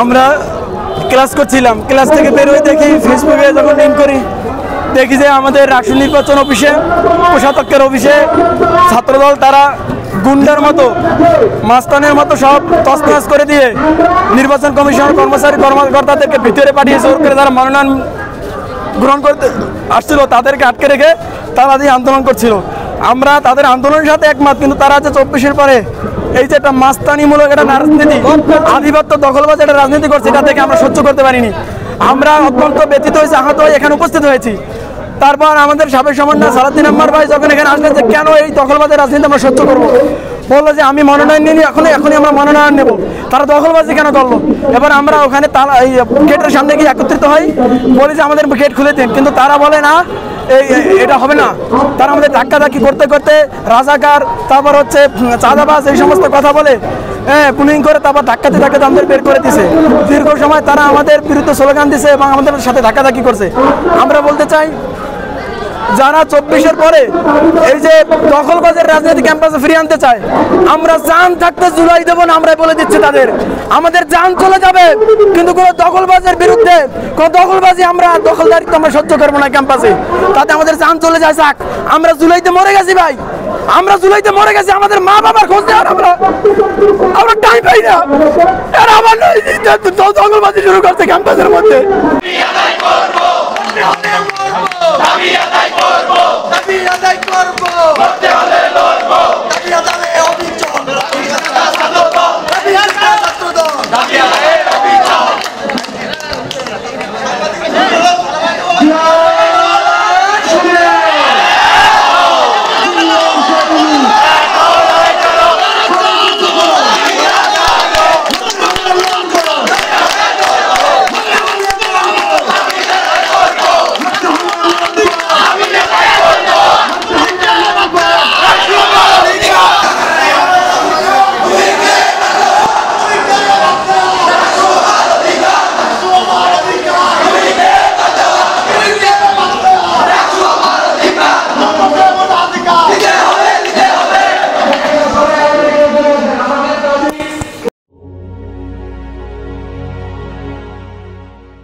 আমরা ক্লাস করছিলাম, ক্লাস থেকে বের হয়ে দেখি ফেসবুকে যখন লিঙ্ক করি দেখি যে আমাদের রাষ্ট্র নির্বাচন অফিসে কোষাধ্যক্ষের অফিসে ছাত্রদল তারা গুন্ডার মতো মাস্তানের মতো সব তছনছ করে দিয়ে নির্বাচন কমিশন কর্মচারী কর্মকর্তাদেরকে ভিতরে পাঠিয়েছে, ওর করে তারা মনোনয়ন গ্রহণ করতে আসছিল তাদেরকে আটকে রেখে তারা দিয়ে আন্দোলন করছিল। আমরা তাদের আন্দোলনের সাথে একমত, কিন্তু তারা যে 24-এর পরে এই যে একটা মাস্তানিমূলক একটা রাজনীতি, আধিপত্য দখলবাজ একটা রাজনীতি করছে, এটা থেকে আমরা সহ্য করতে পারিনি। আমরা অত্যন্ত ব্যথিত হয়েছি, আহত হয়ে এখানে উপস্থিত হয়েছি। তারপর আমাদের সাবেক সমন্বয় সালাউদ্দিন আহমদ ভাই যখন এখানে আসলেন যে কেন এই দখলবাজের রাজনীতি আমরা সহ্য করবো, বললো যে আমি মনোনয়ন নিইনি, এখনই আমরা মনোনয়ন নেব। তারা দখলবাজি কেন করলো? এবার আমরা ওখানে এই গেটের সামনে গিয়ে একত্রিত হই, বলি যে আমাদের গেট খুলে দিন, কিন্তু তারা বলে না এটা হবে না। তারা আমাদের ধাক্কাধাক্কি করতে করতে রাজাকার, তারপর হচ্ছে চাঁদাবাজ, এই সমস্ত কথা বলে পুলিং করে তারপর ধাক্কাতে ধাক্কাতে আমাদের বের করে দিছে। দীর্ঘ সময় তারা আমাদের বিরুদ্ধে স্লোগান দিছে এবং আমাদের সাথে ধাক্কাধাক্কি করছে। আমরা বলতে চাই, যারা 24-এর পরে এই যে দখলবাজের রাজনীতি ক্যাম্পাসে ফিরিয়ে আনতে চায়, আমরা জান থাকতে জুলাই দেবো না, আমরা বলে দিচ্ছি তাদের আমাদের জান চলে যাবে, কিন্তু কোনো দখলবাজের বিরুদ্ধে কোনো দখলবাজি আমরা দখলদারিত্ব আমরা সহ্য করবো না ক্যাম্পাসে, তাতে আমাদের জান চলে যায় যাক। আমরা জুলাইতে মরে গেছি ভাই, আমরা জুলাইতে মরে গেছি, আমাদের মা বাবার খোঁজ নেওয়ার আমরা টাইম পাই না। আর আমার দখলবাজি শুরু করছে ক্যাম্পাসের মধ্যে। দাবি আদায় করব, দাবি আদায় করব, দাবি আদায়